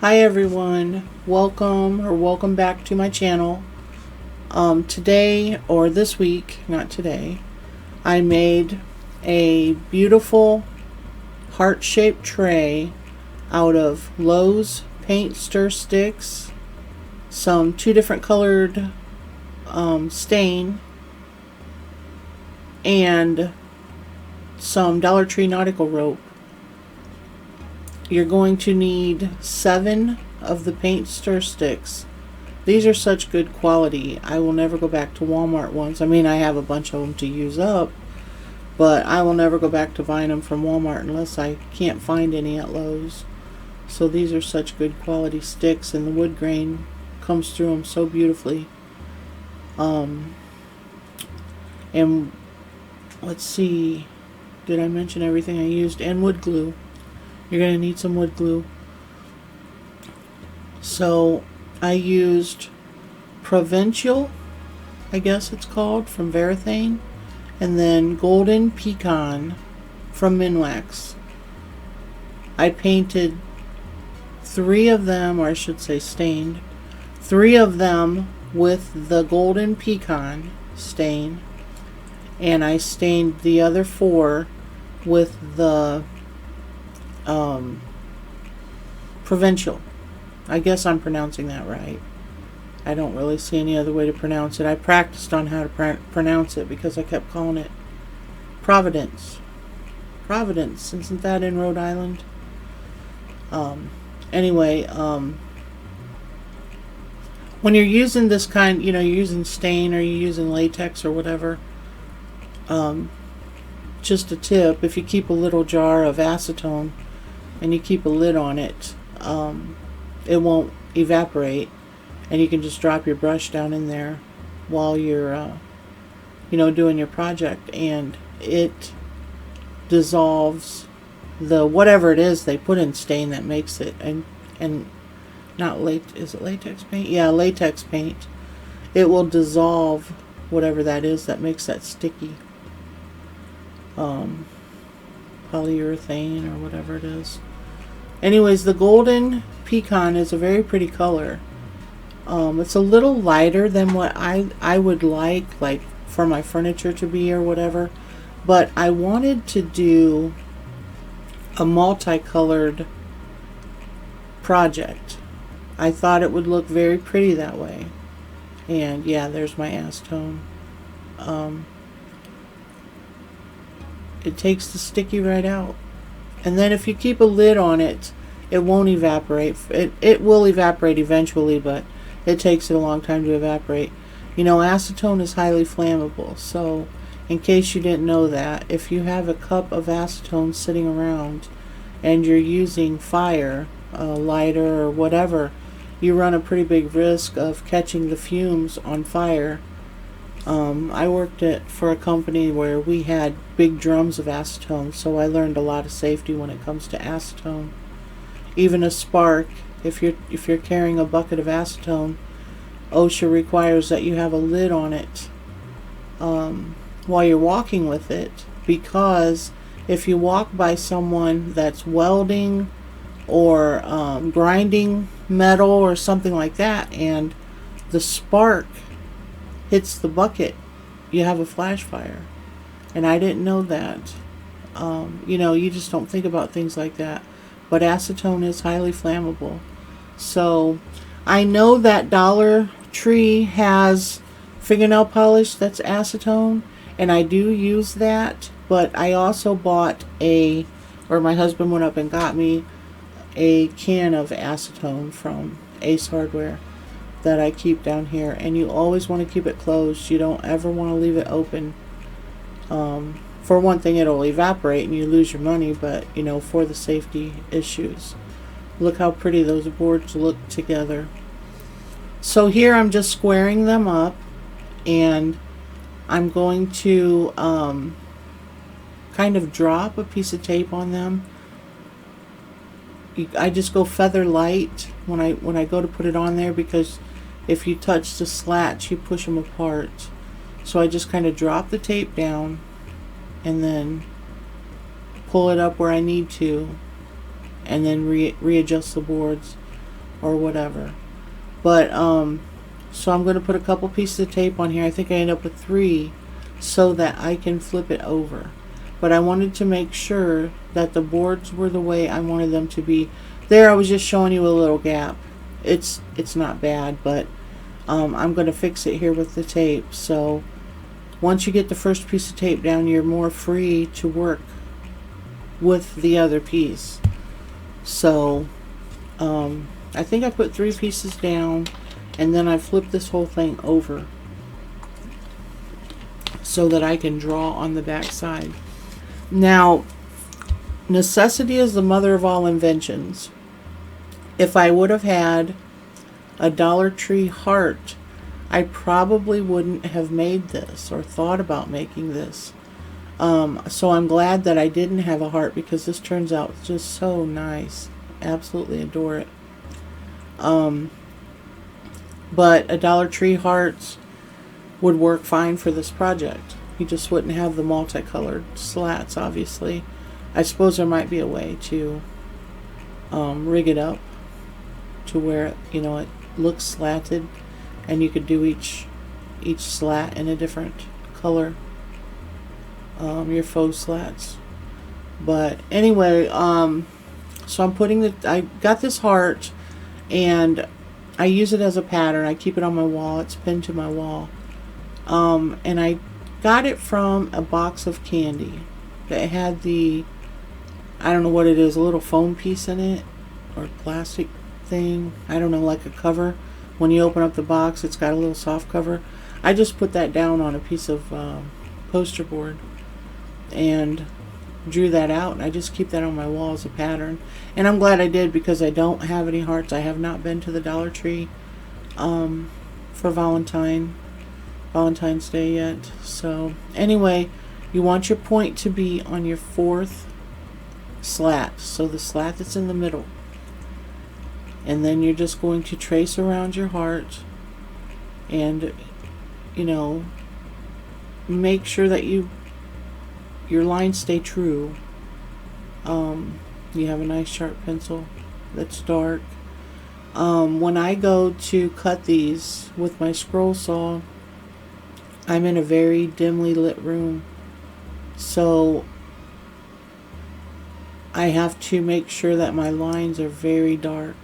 Hi everyone, welcome back to my channel. Today, or this week, not today, I made a beautiful heart-shaped tray out of Lowe's paint stir sticks, some 2 different colored stain, and some Dollar Tree Nautical rope. You're going to need 7 of the paint stir sticks. These are such good quality. I will never go back to Walmart ones. I mean, I have a bunch of them to use up, but I will never go back to buying them from Walmart unless I can't find any at Lowe's. So these are such good quality sticks, and the wood grain comes through them so beautifully. And let's see, did I mention everything I used? And wood glue. You're going to need some wood glue. So I used Provincial, I guess it's called, from Valentine, and then Golden Pecan from Minwax. I painted 3 of them, or I should say stained 3 of them with the Golden Pecan stain, and I stained the other 4 with the Provincial. I guess I'm pronouncing that right. I don't really see any other way to pronounce it. I practiced on how to pronounce it because I kept calling it Providence. Providence, isn't that in Rhode Island? Anyway, when you're using this kind, you're using stain or you're using latex or whatever, just a tip, if you keep a little jar of acetone and you keep a lid on it, it won't evaporate, and you can just drop your brush down in there while you're doing your project, and it dissolves the whatever it is they put in stain that makes it, and not is it latex paint? Yeah, latex paint. It will dissolve whatever that is that makes that sticky. Polyurethane or whatever it is. Anyways, the Golden Pecan is a very pretty color. It's a little lighter than what I would like for my furniture to be or whatever, but I wanted to do a multicolored project. I thought it would look very pretty that way. And yeah, there's my acetone. It takes the sticky right out. And then if you keep a lid on it, it won't evaporate. It will evaporate eventually, but it takes it a long time to evaporate. Acetone is highly flammable, so in case you didn't know that, if you have a cup of acetone sitting around and you're using fire, a lighter or whatever, you run a pretty big risk of catching the fumes on fire. I worked for a company where we had big drums of acetone, so I learned a lot of safety when it comes to acetone. Even a spark, if you're carrying a bucket of acetone, OSHA requires that you have a lid on it while you're walking with it, because if you walk by someone that's welding or grinding metal or something like that, and the spark hits the bucket, you have a flash fire. And I didn't know that. You just don't think about things like that. But acetone is highly flammable. So I know that Dollar Tree has fingernail polish that's acetone, and I do use that, but I also bought my husband went up and got me a can of acetone from Ace Hardware that I keep down here, and you always want to keep it closed. You don't ever want to leave it open. For one thing, it'll evaporate and you lose your money, but for the safety issues. Look how pretty those boards look together. So here I'm just squaring them up, and I'm going to kind of drop a piece of tape on them. I just go feather light when I go to put it on there, because if you touch the slats, you push them apart. So I just kind of drop the tape down and then pull it up where I need to, and then readjust the boards. or whatever. But so I'm going to put a couple pieces of tape on here. I think I end up with 3 so that I can flip it over. But I wanted to make sure that the boards were the way I wanted them to be. There I was just showing you a little gap. It's not bad, but I'm going to fix it here with the tape. So once you get the first piece of tape down, you're more free to work with the other piece. So I think I put 3 pieces down, and then I flipped this whole thing over so that I can draw on the back side. Now, necessity is the mother of all inventions. If I would have had a Dollar Tree heart, I probably wouldn't have made this or thought about making this. So I'm glad that I didn't have a heart, because this turns out just so nice. Absolutely adore it. But a Dollar Tree heart would work fine for this project. You just wouldn't have the multicolored slats, obviously. I suppose there might be a way to rig it up to where, you know, it looks slatted, and you could do each slat in a different color, your faux slats. But anyway, so I'm putting I got this heart, and I use it as a pattern. I keep it on my wall. It's pinned to my wall. And I got it from a box of candy that had the, I don't know what it is, a little foam piece in it, or plastic thing. I don't know, like a cover. When you open up the box, it's got a little soft cover. I just put that down on a piece of poster board and drew that out, and I just keep that on my wall as a pattern. And I'm glad I did, because I don't have any hearts. I have not been to the Dollar Tree for Valentine's Day yet. So anyway, you want your point to be on your 4th slat, so the slat that's in the middle. And then you're just going to trace around your heart, and, you know, make sure that your lines stay true. You have a nice sharp pencil that's dark. When I go to cut these with my scroll saw, I'm in a very dimly lit room, so I have to make sure that my lines are very dark.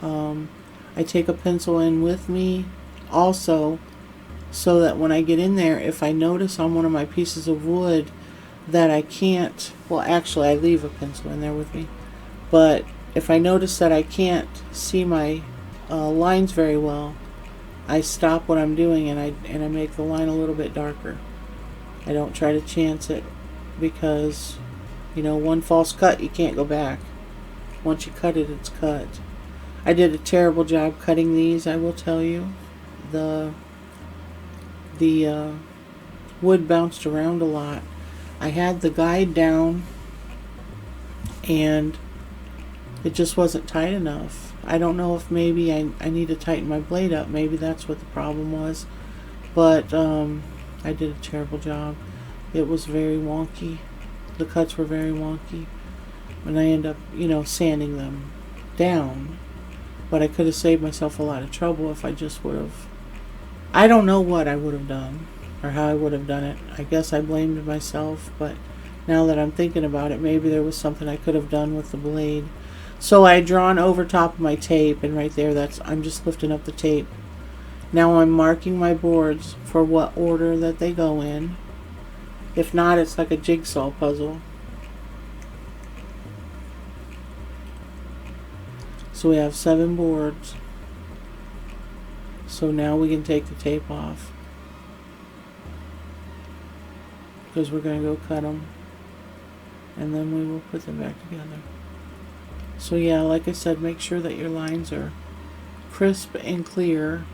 I take a pencil in with me also, so that when I get in there, if I notice on one of my pieces of wood that I can't, well, actually I leave a pencil in there with me, but if I notice that I can't see my lines very well, I stop what I'm doing, and I make the line a little bit darker. I don't try to chance it, because, you know, one false cut, you can't go back. Once you cut it, it's cut. I did a terrible job cutting these, I will tell you. The wood bounced around a lot. I had the guide down, and it just wasn't tight enough. I don't know if maybe I need to tighten my blade up. Maybe that's what the problem was. But I did a terrible job. It was very wonky. The cuts were very wonky. And I end up, you know, sanding them down. But I could have saved myself a lot of trouble if I just would have. I don't know what I would have done, or how I would have done it. I guess I blamed myself, but now that I'm thinking about it, maybe there was something I could have done with the blade. So I had drawn over top of my tape, and right there, I'm just lifting up the tape. Now I'm marking my boards for what order that they go in. If not, it's like a jigsaw puzzle. So we have 7 boards. So now we can take the tape off, because we're going to go cut them, and then we will put them back together. So yeah, like I said, make sure that your lines are crisp and clear.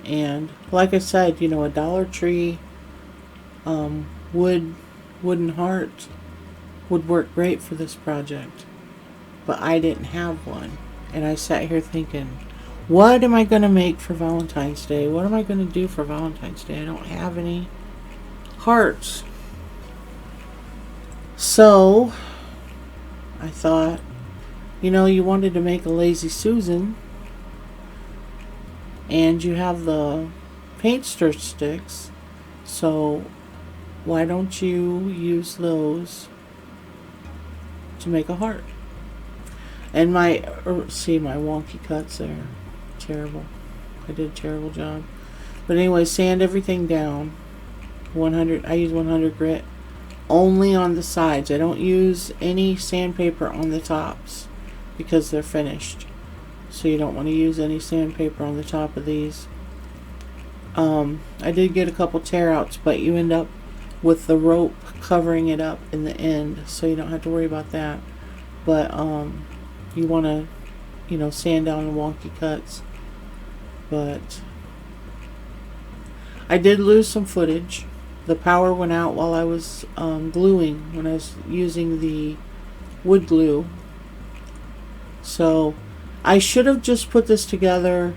And like I said, you know, a Dollar Tree wooden heart would work great for this project. But I didn't have one. And I sat here thinking, what am I going to make for Valentine's Day? What am I going to do for Valentine's Day? I don't have any hearts. So I thought, You know, you wanted to make a Lazy Susan, and you have the paint stir sticks, so why don't you use those to make a heart? And my wonky cuts there, terrible. I did a terrible job. But anyway, sand everything down. 100. I use 100 grit only on the sides. I don't use any sandpaper on the tops because they're finished. So you don't want to use any sandpaper on the top of these. I did get a couple tear outs, but you end up with the rope covering it up in the end, so you don't have to worry about that. But you want to, sand down the wonky cuts. But I did lose some footage. The power went out while I was gluing, when I was using the wood glue. So I should have just put this together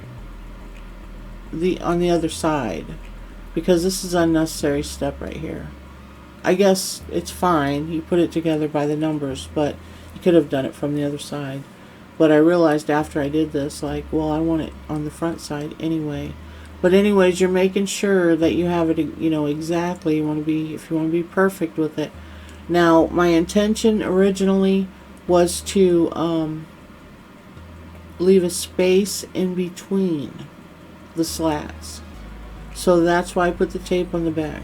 on the other side, because this is an unnecessary step right here. I guess it's fine, you put it together by the numbers, but you could have done it from the other side. But I realized after I did this, like, well, I want it on the front side anyway. But anyways, you're making sure that you have it, exactly. If you want to be perfect with it. Now, my intention originally was to leave a space in between the slats. So that's why I put the tape on the back,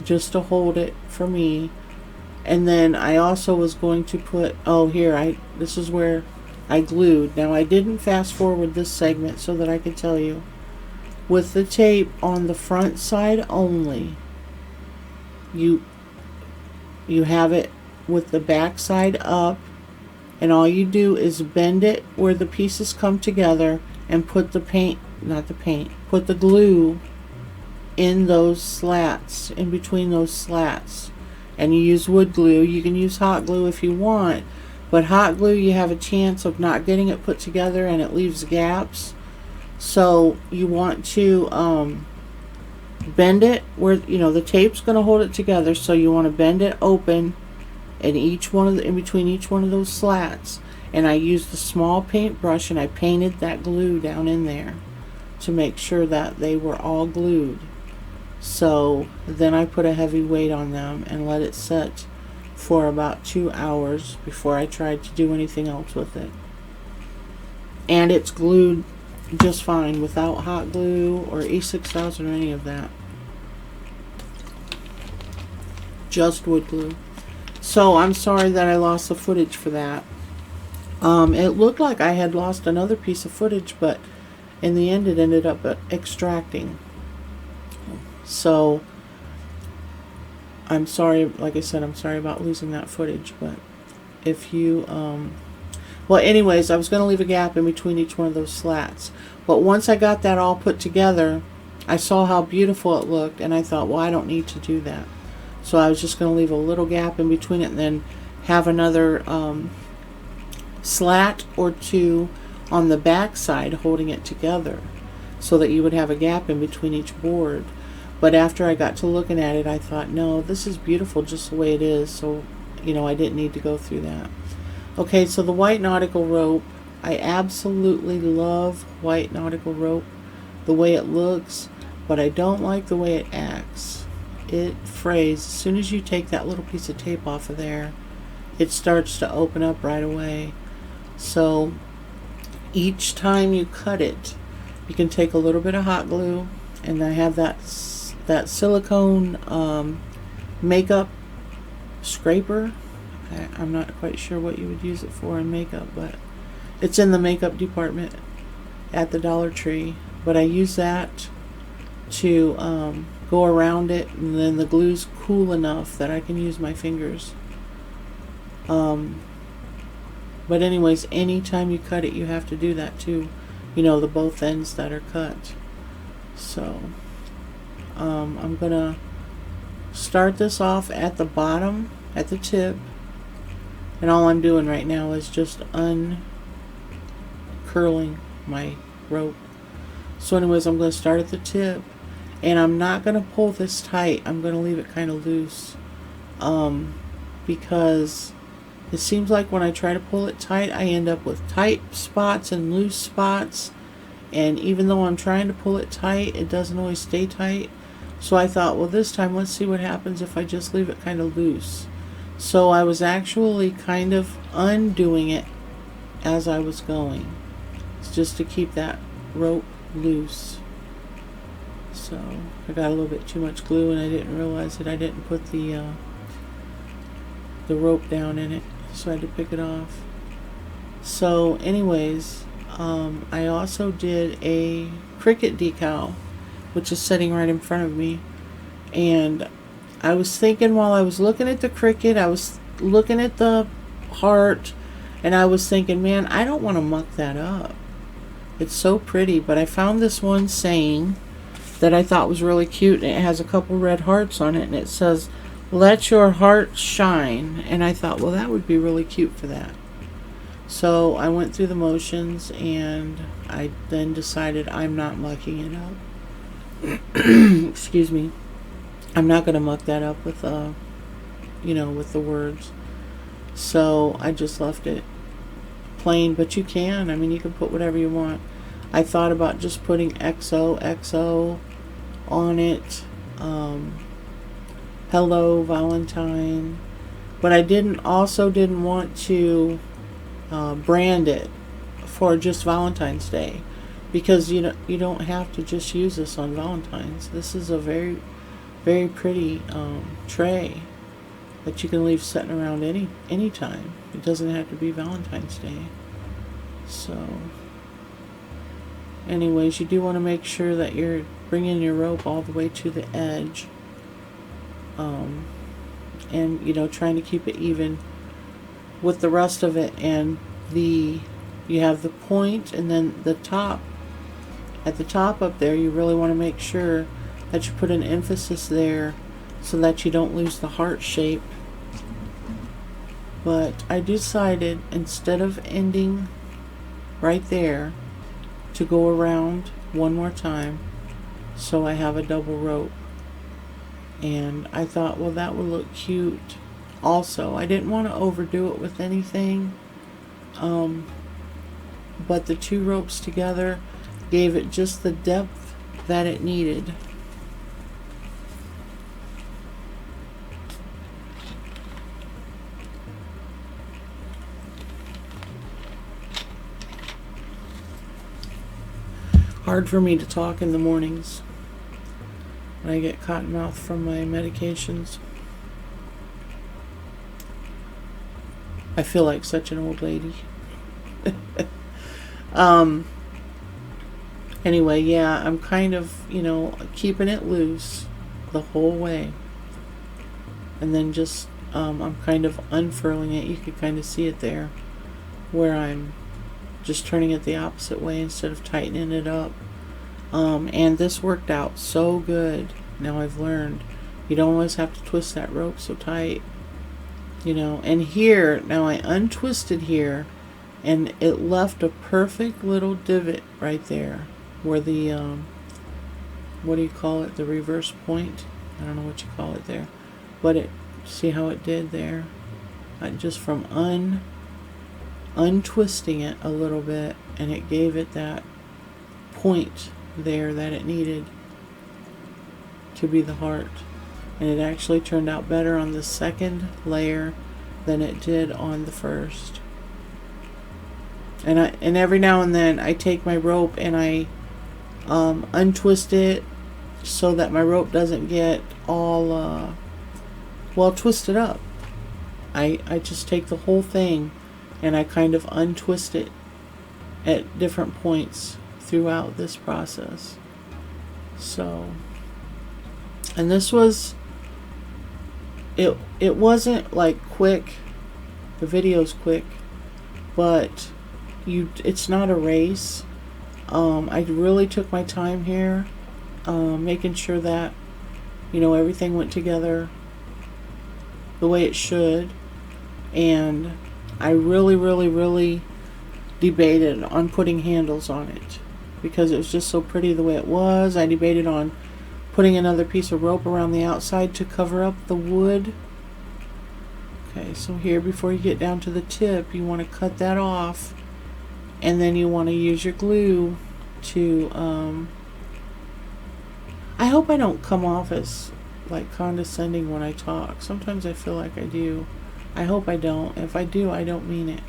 just to hold it for me. And then I also was going to put, this is where I glued. Now I didn't fast forward this segment so that I could tell you. With the tape on the front side only, you have it with the back side up, and all you do is bend it where the pieces come together and put the put the glue in those slats, in between those slats. And you use wood glue. You can use hot glue if you want, but hot glue, you have a chance of not getting it put together and it leaves gaps. So you want to bend it where, the tape's going to hold it together, so you want to bend it open in between each one of those slats. And I used the small paintbrush and I painted that glue down in there to make sure that they were all glued. So then I put a heavy weight on them and let it set for about 2 hours before I tried to do anything else with it. And it's glued just fine without hot glue or E6000 or any of that. Just wood glue. So I'm sorry that I lost the footage for that. It looked like I had lost another piece of footage, but in the end it ended up extracting. So I'm sorry, like I said, I'm sorry about losing that footage, but if you, well anyways, I was going to leave a gap in between each one of those slats. But once I got that all put together, I saw how beautiful it looked, and I thought, well, I don't need to do that. So I was just going to leave a little gap in between it and then have another slat or two on the back side holding it together, so that you would have a gap in between each board. But after I got to looking at it, I thought, no, this is beautiful just the way it is. So, I didn't need to go through that. Okay, so the white nautical rope. I absolutely love white nautical rope, the way it looks, but I don't like the way it acts. It frays. As soon as you take that little piece of tape off of there, it starts to open up right away. So each time you cut it, you can take a little bit of hot glue, and I have that silicone makeup scraper. I'm not quite sure what you would use it for in makeup, but it's in the makeup department at the Dollar Tree. But I use that to go around it, and then the glue's cool enough that I can use my fingers. But anyways, anytime you cut it, you have to do that too. The both ends that are cut. So I'm gonna start this off at the bottom, at the tip, and all I'm doing right now is just uncurling my rope. So anyways, I'm going to start at the tip, and I'm not going to pull this tight. I'm going to leave it kind of loose, because It seems like when I try to pull it tight, I end up with tight spots and loose spots. And even though I'm trying to pull it tight, it doesn't always stay tight. So I thought, well, this time let's see what happens if I just leave it kind of loose. So I was actually kind of undoing it as I was going. It's just to keep that rope loose. So I got a little bit too much glue and I didn't realize that I didn't put the rope down in it. So I had to pick it off. So anyways, I also did a cricket decal, which is sitting right in front of me. And I was thinking while I was looking at the cricket, I was looking at the heart, and I was thinking, man, I don't want to muck that up. It's so pretty. But I found this one saying that I thought was really cute, and it has a couple red hearts on it, and it says, "Let your heart shine." And I thought, well, that would be really cute for that. So I went through the motions, and I then decided I'm not mucking it up. Excuse me. I'm not going to muck that up with, with the words. So I just left it plain, but you can. I mean, you can put whatever you want. I thought about just putting XOXO on it. Hello, Valentine. But I didn't want to brand it for just Valentine's Day, because you don't have to just use this on Valentine's. This is a very, very pretty tray that you can leave sitting around any time. It doesn't have to be Valentine's Day. So anyways, you do want to make sure that you're bringing your rope all the way to the edge, and trying to keep it even with the rest of it. And you have the point, and then the top, at the top up there, you really want to make sure that you put an emphasis there so that you don't lose the heart shape. But I decided, instead of ending right there, to go around one more time so I have a double rope. And I thought, well, that would look cute also. I didn't want to overdo it with anything, but the two ropes together gave it just the depth that it needed. Hard for me to talk in the mornings when I get cotton mouth from my medications. I feel like such an old lady. Anyway, yeah, I'm kind of, keeping it loose the whole way. And then just, I'm kind of unfurling it. You can kind of see it there, where I'm just turning it the opposite way instead of tightening it up. And this worked out so good. Now I've learned you don't always have to twist that rope so tight. And here, now I untwisted here, and it left a perfect little divot right there where the, what do you call it? The reverse point? I don't know what you call it there. But see how it did there? Just from untwisting it a little bit, and it gave it that point there that it needed to be the heart. And it actually turned out better on the second layer than it did on the first. And every now and then I take my rope and I untwist it so that my rope doesn't get all twisted up. I just take the whole thing and I kind of untwist it at different points throughout this process. So, and this was, it wasn't like quick. The video's quick, but it's not a race. I really took my time here, making sure that everything went together the way it should. And I really debated on putting handles on it because it was just so pretty the way it was. I debated on putting another piece of rope around the outside to cover up the wood. Okay, so here, before you get down to the tip, you want to cut that off, and then you want to use your glue to, I hope I don't come off as like condescending when I talk. Sometimes I feel like I do. I hope I don't. If I do, I don't mean it.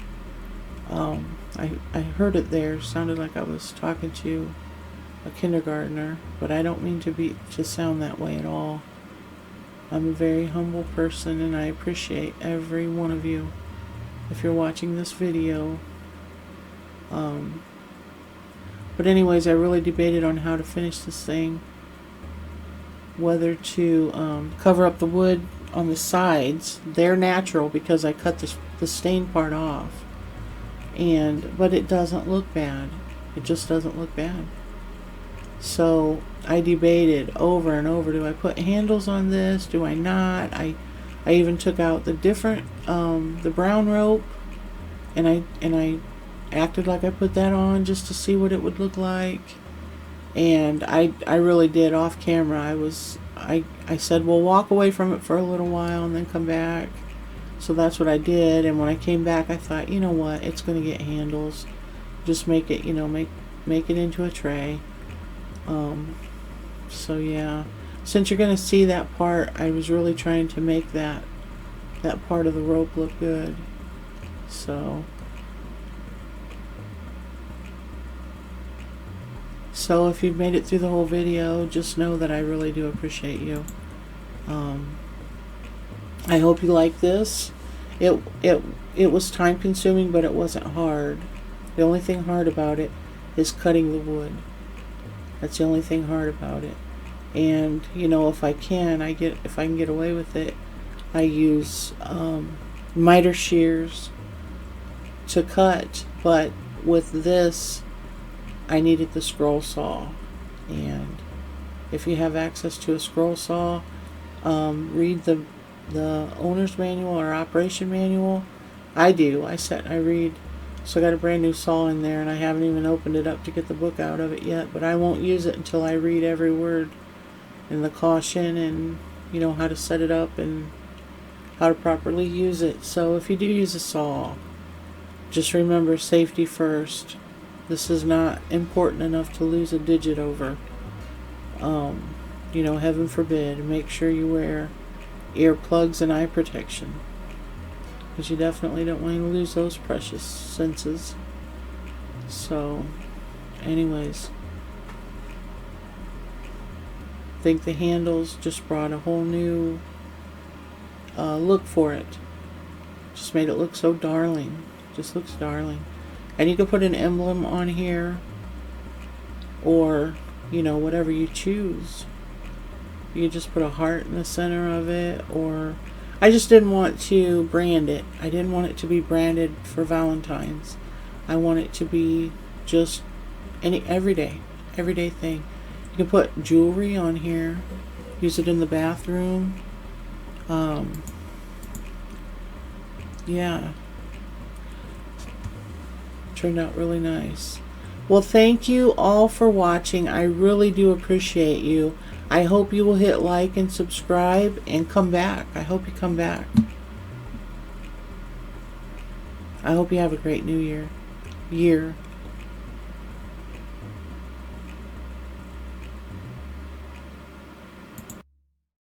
I heard it there. Sounded like I was talking to a kindergartner, but I don't mean to sound that way at all. I'm a very humble person, and I appreciate every one of you. If you're watching this video, but anyways, I really debated on how to finish this thing. Whether to cover up the wood on the sides. They're natural because I cut the stain part off. But it doesn't look bad. It just doesn't look bad. So I debated over and over, do I put handles on this? Do I not? I even took out the the brown rope, and I acted like I put that on just to see what it would look like. And I really did off camera. I said, well, walk away from it for a little while and then come back. So that's what I did. And when I came back, I thought, you know what, it's going to get handles. Just make it, make it into a tray. So yeah, since you're going to see that part, I was really trying to make that part of the rope look good. So if you've made it through the whole video, just know that I really do appreciate you. I hope you like this. It was time consuming, but it wasn't hard. The only thing hard about it is cutting the wood. That's the only thing hard about it. And if I can get away with it, I use miter shears to cut. But with this, I needed the scroll saw. And if you have access to a scroll saw, read the owner's manual or operation manual. I do. I read. So I got a brand new saw in there, and I haven't even opened it up to get the book out of it yet, but I won't use it until I read every word and the caution and how to set it up and how to properly use it. So if you do use a saw, just remember safety first. This is not important enough to lose a digit over. Heaven forbid. Make sure you wear earplugs and eye protection, because you definitely don't want to lose those precious senses. So anyways, I think the handles just brought a whole new look for it. Just made it look so darling. Just looks darling. And you can put an emblem on here, or whatever you choose. You could just put a heart in the center of it, or I just didn't want to brand it. I didn't want it to be branded for Valentine's. I want it to be just any everyday thing. You can put jewelry on here. Use it in the bathroom. Yeah. Turned out really nice. Well, thank you all for watching. I really do appreciate you. I hope you will hit like and subscribe and come back. I hope you come back. I hope you have a great new year.